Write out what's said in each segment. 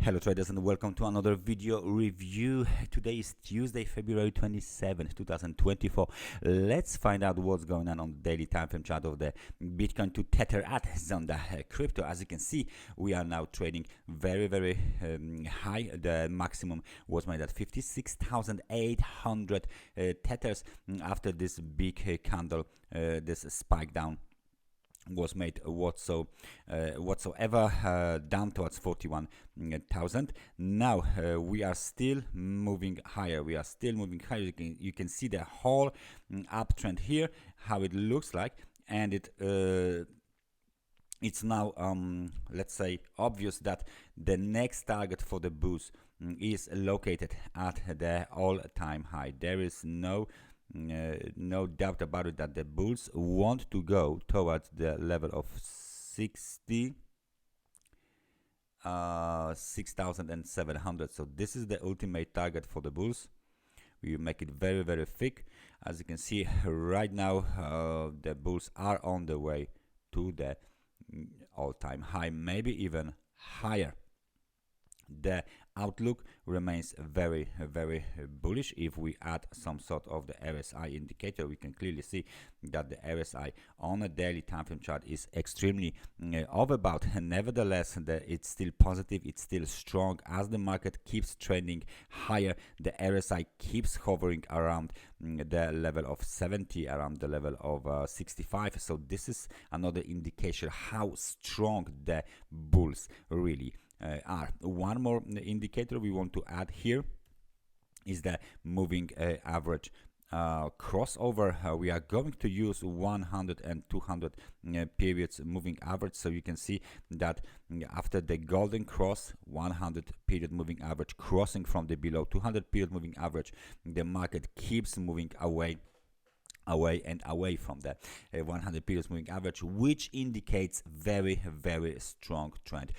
Hello traders and welcome to another video review. Today is Tuesday, February 27th, 2024. Let's find out what's going on the daily time frame chart of the Bitcoin to Tether at Zondacrypto. As you can see, we are now trading very high. The maximum was made at 56,800 Tethers after this big candle, this spike down was made whatsoever down towards 41,000. Now we are still moving higher. You can see the whole uptrend here, how it looks like, and it's now let's say obvious that the next target for the bulls is located at the all-time high. There is no doubt about it that the bulls want to go towards the level of 6,700. So this is the ultimate target for the bulls. We make it very thick. As you can see right now, the bulls are on the way to the all-time high, maybe even higher. The outlook remains very bullish. If we add some sort of the RSI indicator, we can clearly see that the RSI on a daily time frame chart is extremely overbought. Nevertheless, it's still positive, it's still strong. As the market keeps trending higher, the RSI keeps hovering around the level of 70, around the level of 65. So this is another indication how strong the bulls really are. One more indicator we want to add here is the moving average crossover. We are going to use 100 and 200 periods moving average. So you can see that after the golden cross, 100 period moving average crossing from the below 200 period moving average, the market keeps moving away from the 100 periods moving average, which indicates very strong trend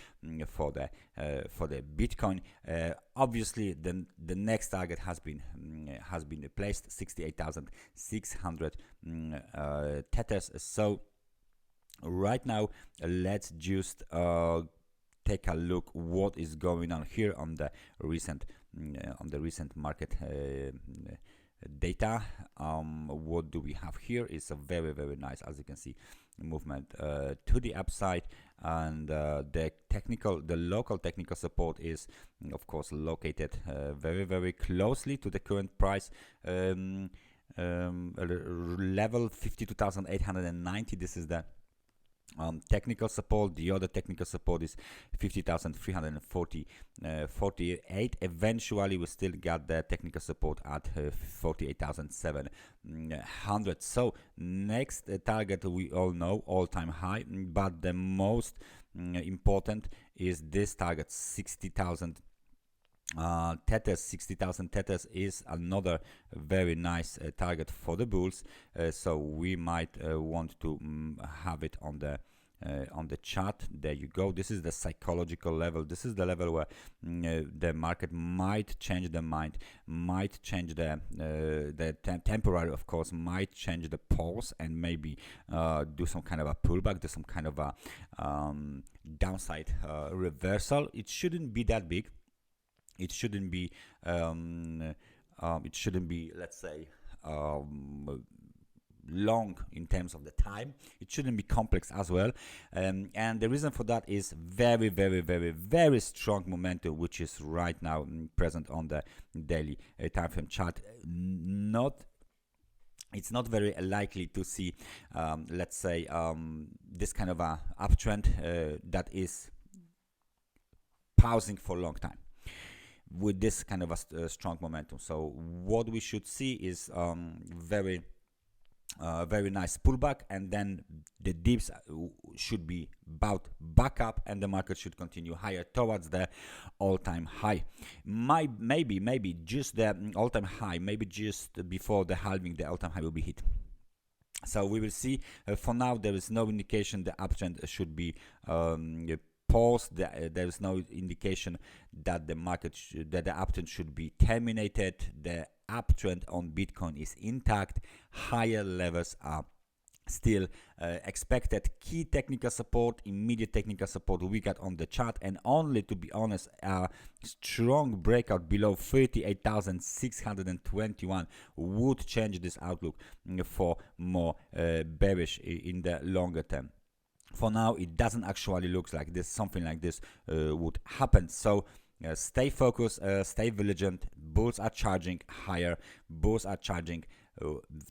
for the Bitcoin. Obviously, the next target has been placed, 68,600 Tethers. So right now, let's just take a look what is going on here on the recent market data. What do we have here is a very nice, as you can see, movement to the upside, and the local technical support is of course located very closely to the current price level 52,890. This is the technical support. The other technical support is 50,348. Eventually we still got the technical support at 48,700. So next target, we all know, all-time high, but the most important is this target, 60,000 Tethers. 60,000 Tethers is another very nice target for the bulls. So we might want to have it on the chart. There you go. This is the psychological level. This is the level where the market might change the mind, might change the temporary, of course, might change the pause and maybe do some kind of a pullback, do some kind of a downside reversal. It shouldn't be that big. It shouldn't be let's say long in terms of the time. It shouldn't be complex as well, and the reason for that is very strong momentum, which is right now present on the daily time frame chart. It's not very likely to see let's say this kind of a uptrend that is pausing for a long time with this kind of a strong momentum. So what we should see is very nice pullback, and then the dips should be about back up, and the market should continue higher towards the all-time high. Maybe just the all-time high, maybe just before the halving, the all-time high will be hit. So we will see. For now, there is no indication the uptrend should be paused. There is no indication that the uptrend should be terminated. The uptrend on Bitcoin is intact. Higher levels are Still expected key technical support, immediate technical support we got on the chart, and only, to be honest, a strong breakout below 38,621 would change this outlook for more bearish in the longer term. For now, it doesn't actually look like this, something like this would happen. So stay focused, stay vigilant. Bulls are charging higher, bulls are charging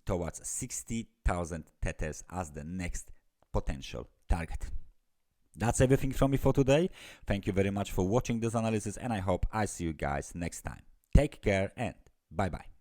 towards 60,000 tethers as the next potential target. That's everything from me for today. Thank you very much for watching this analysis, and I hope I see you guys next time. Take care and bye bye.